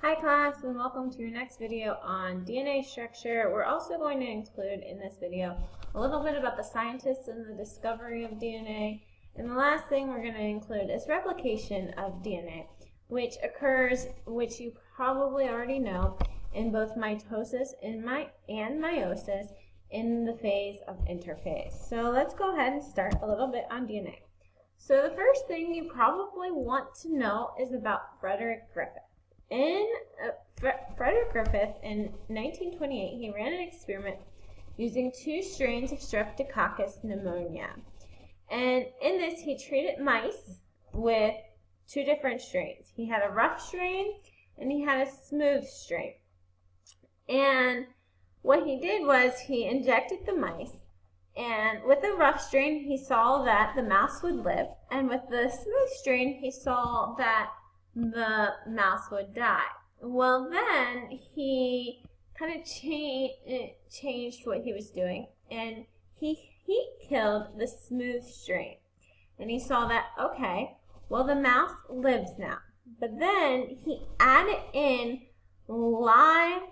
Hi class, and welcome to your next video on DNA structure. We're also going to include in this video a little bit about the scientists and the discovery of DNA. And the last thing we're going to include is replication of DNA, which occurs, which you probably already know, in both mitosis and meiosis in the phase of interphase. So let's go ahead and start a little bit on DNA. So the first thing you probably want to know is about Frederick Griffith. Frederick Griffith, in 1928, he ran an experiment using two strains of Streptococcus pneumonia. And in this, he treated mice with two different strains. He had a rough strain and he had a smooth strain. And what he did was he injected the mice, and with the rough strain, he saw that the mouse would live, and with the smooth strain, he saw that the mouse would die. Well, then he kind of changed what he was doing, and he killed the smooth strain. And he saw that, okay, well, the mouse lives now. But then he added in live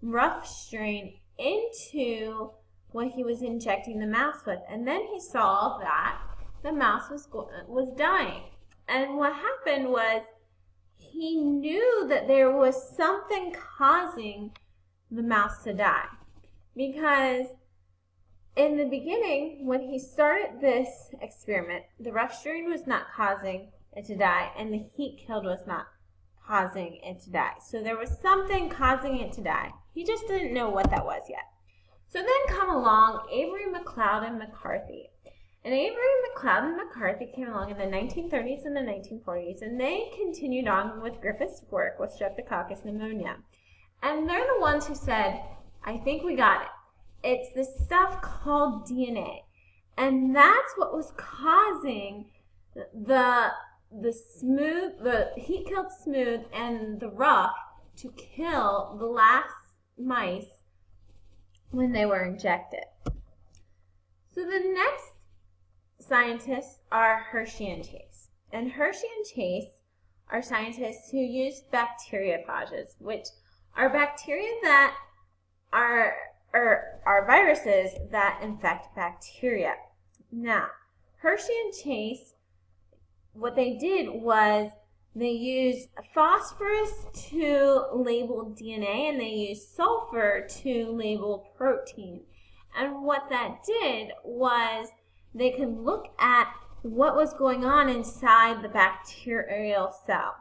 rough strain into what he was injecting the mouse with, and then he saw that the mouse was dying. And what happened was he knew that there was something causing the mouse to die, because in the beginning, when he started this experiment, the rough strain was not causing it to die, and the heat killed was not causing it to die. So there was something causing it to die. He just didn't know what that was yet. So then come along Avery, McLeod, and McCarthy. And Avery, McLeod, and McCarthy came along in the 1930s and the 1940s, and they continued on with Griffith's work with Streptococcus pneumonia. And they're the ones who said, I think we got it. It's this stuff called DNA. And that's what was causing the heat-killed smooth and the rough to kill the last mice when they were injected. So the next scientists are Hershey and Chase. And Hershey and Chase are scientists who use bacteriophages, which are bacteria that are viruses that infect bacteria. Now, Hershey and Chase, what they did was they used phosphorus to label DNA, and they used sulfur to label protein. And what that did was they could look at what was going on inside the bacterial cell.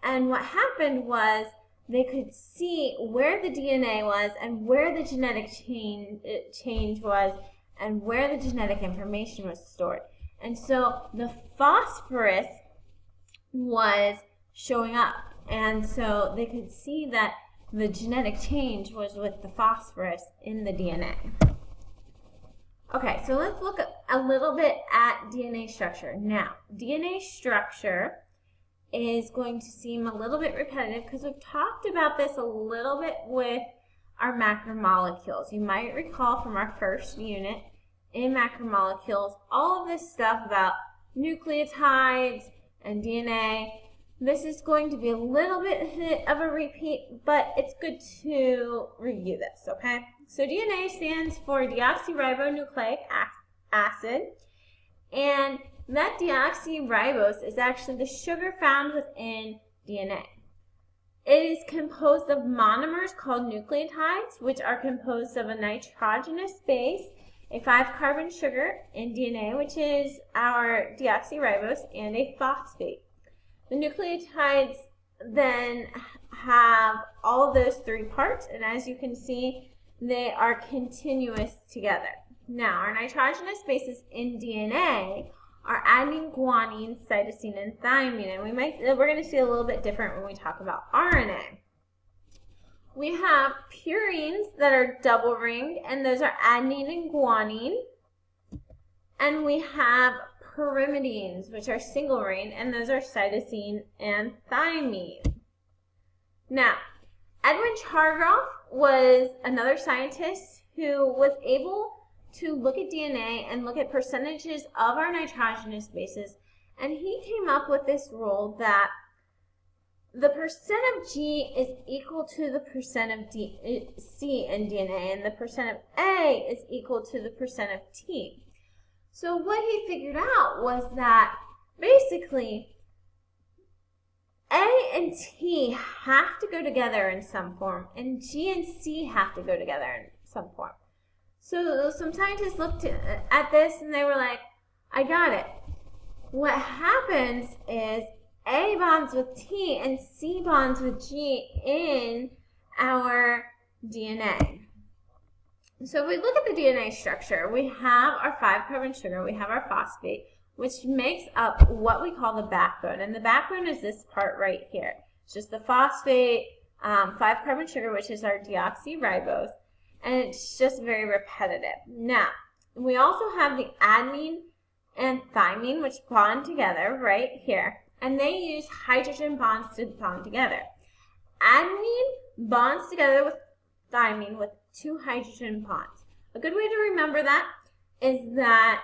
And what happened was they could see where the DNA was and where the genetic change was and where the genetic information was stored. And so the phosphorus was showing up. And so they could see that the genetic change was with the phosphorus in the DNA. Okay, so let's look a little bit at DNA structure. Now, DNA structure is going to seem a little bit repetitive because we've talked about this a little bit with our macromolecules. You might recall from our first unit in macromolecules, all of this stuff about nucleotides and DNA. This is going to be a little bit of a repeat, but it's good to review this, okay? So DNA stands for deoxyribonucleic acid, and that deoxyribose is actually the sugar found within DNA. It is composed of monomers called nucleotides, which are composed of a nitrogenous base, a 5-carbon sugar in DNA, which is our deoxyribose, and a phosphate. The nucleotides then have all of those three parts, and as you can see, they are continuous together. Now, our nitrogenous bases in DNA are adenine, guanine, cytosine, and thymine, and we're going to see a little bit different when we talk about RNA. We have purines that are double ringed, and those are adenine and guanine. And we have pyrimidines, which are single ring, and those are cytosine and thymine. Now, Edwin Chargaff was another scientist who was able to look at DNA and look at percentages of our nitrogenous bases, and he came up with this rule that the percent of G is equal to the percent of C in DNA, and the percent of A is equal to the percent of T. So what he figured out was that basically A and T have to go together in some form, and G and C have to go together in some form. So some scientists looked at this and they were like, I got it. What happens is A bonds with T and C bonds with G in our DNA. So if we look at the DNA structure, we have our 5-carbon sugar, we have our phosphate, which makes up what we call the backbone. And the backbone is this part right here. It's just the phosphate, 5-carbon sugar, which is our deoxyribose, and it's just very repetitive. Now, we also have the adenine and thymine, which bond together right here, and they use hydrogen bonds to bond together. Adenine bonds together with thymine with 2 hydrogen bonds. A good way to remember that is that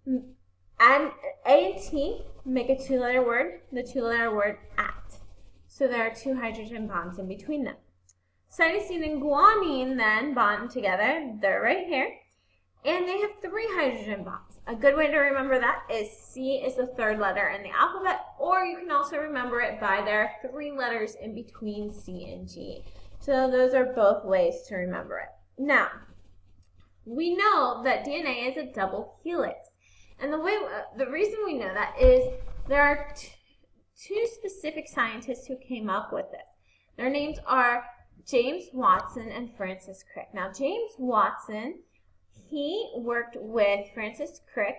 A and T make a 2-letter word, the 2-letter word at. So there are 2 hydrogen bonds in between them. Cytosine and guanine then bond together, they're right here, and they have 3 hydrogen bonds. A good way to remember that is C is the 3rd letter in the alphabet, or you can also remember it by there are 3 letters in between C and G. So those are both ways to remember it. Now, we know that DNA is a double helix. And the reason we know that is there are 2 specific scientists who came up with this. Their names are James Watson and Francis Crick. Now, James Watson, he worked with Francis Crick,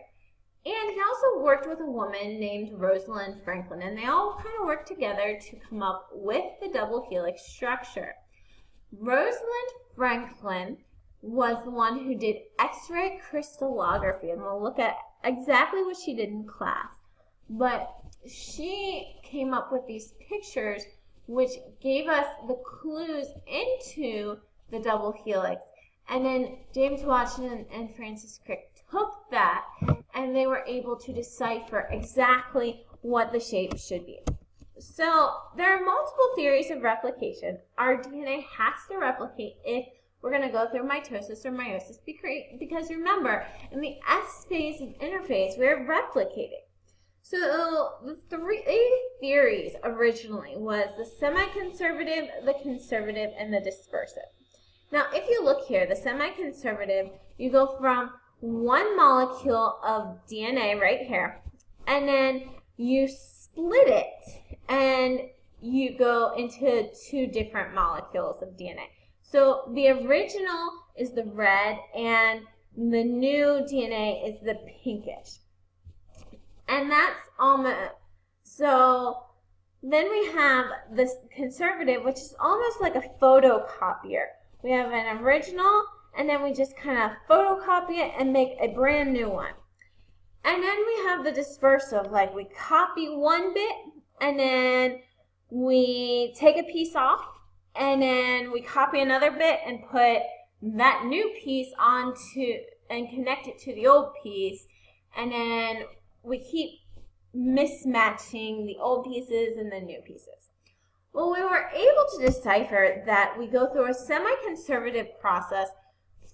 and he also worked with a woman named Rosalind Franklin, and they all kind of worked together to come up with the double helix structure. Rosalind Franklin was the one who did X-ray crystallography, and we'll look at exactly what she did in class. But she came up with these pictures which gave us the clues into the double helix. And then James Watson and Francis Crick took that and they were able to decipher exactly what the shape should be. So there are multiple theories of replication. Our DNA has to replicate if we're going to go through mitosis or meiosis because remember, in the S phase of interphase, we're replicating. So the 3 theories originally was the semi-conservative, the conservative, and the dispersive. Now, if you look here, the semi-conservative, you go from 1 molecule of DNA right here, and then you split it, and you go into 2 different molecules of DNA. So the original is the red, and the new DNA is the pinkish. And that's almost, so then we have this conservative, which is almost like a photocopier. We have an original, and then we just kind of photocopy it and make a brand new one. And then we have the dispersive, like we copy one bit, and then we take a piece off, and then we copy another bit and put that new piece onto, and connect it to the old piece, and then we keep mismatching the old pieces and the new pieces. Well, we were able to decipher that we go through a semi-conservative process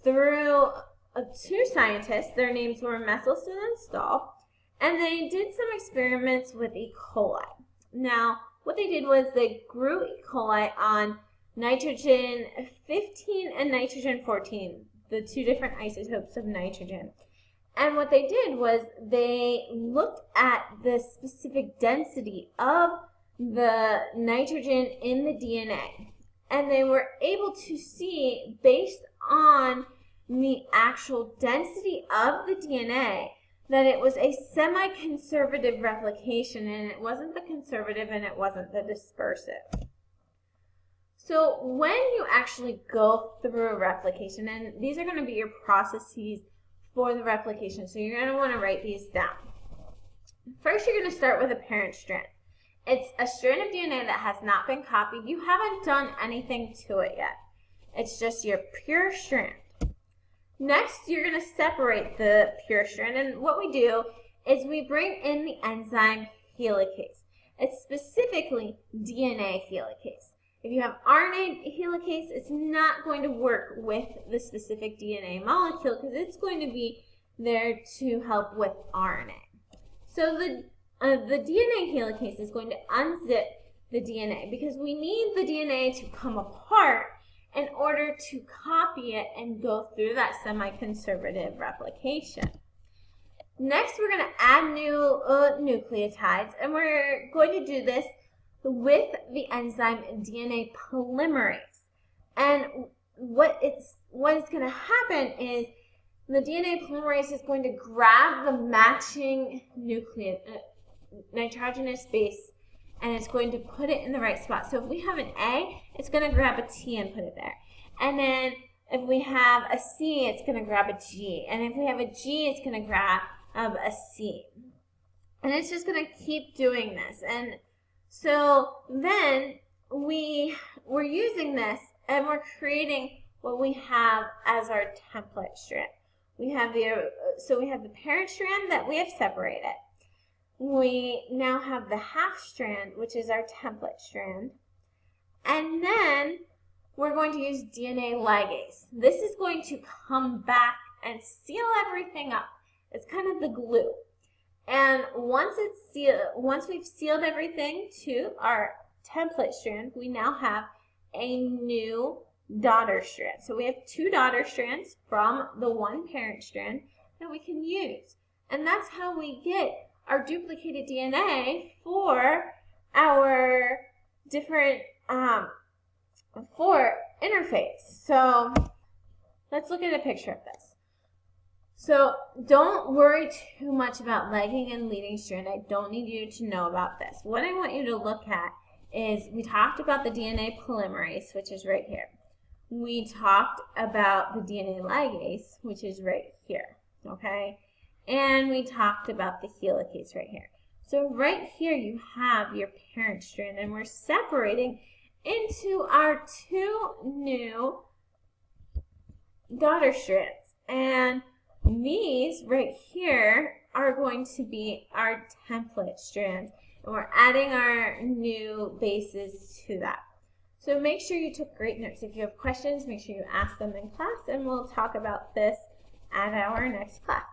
through 2 scientists. Their names were Messelson and Stahl, and they did some experiments with E. coli. Now, what they did was they grew E. coli on nitrogen 15 and nitrogen 14, the 2 different isotopes of nitrogen. And what they did was they looked at the specific density of the nitrogen in the DNA. And they were able to see, based on the actual density of the DNA, that it was a semi-conservative replication, and it wasn't the conservative and it wasn't the dispersive. So when you actually go through a replication, and these are going to be your processes for the replication, so you're going to want to write these down. First, you're going to start with a parent strand. It's a strand of DNA that has not been copied. You haven't done anything to it yet. It's just your pure strand. Next, you're going to separate the pure strand, and what we do is we bring in the enzyme helicase. It's specifically DNA helicase. If you have RNA helicase, it's not going to work with the specific DNA molecule because it's going to be there to help with RNA. So the DNA helicase is going to unzip the DNA because we need the DNA to come apart in order to copy it and go through that semi-conservative replication. Next, we're going to add new nucleotides, and we're going to do this with the enzyme DNA polymerase. And what is going to happen is the DNA polymerase is going to grab the matching nitrogenous base, and it's going to put it in the right spot. So if we have an A, it's going to grab a T and put it there. And then if we have a C, it's going to grab a G. And if we have a G, it's going to grab a C. And it's just going to keep doing this. And so then we're using this, and we're creating what we have as our template strand. We have the parent strand that we have separated. We now have the half strand, which is our template strand. And then we're going to use DNA ligase. This is going to come back and seal everything up. It's kind of the glue. And once we've sealed everything to our template strand, we now have a new daughter strand. So we have two daughter strands from the one parent strand that we can use. And that's how we get our duplicated DNA for our different for interface. So let's look at a picture of this. So don't worry too much about lagging and leading strand. I don't need you to know about this. What I want you to look at is we talked about the DNA polymerase, which is right here. We talked about the DNA ligase, which is right here, okay? And we talked about the helicase right here. So right here you have your parent strand, and we're separating into our two new daughter strands. And these right here are going to be our template strands, and we're adding our new bases to that. So make sure you took great notes. If you have questions, make sure you ask them in class, and we'll talk about this at our next class.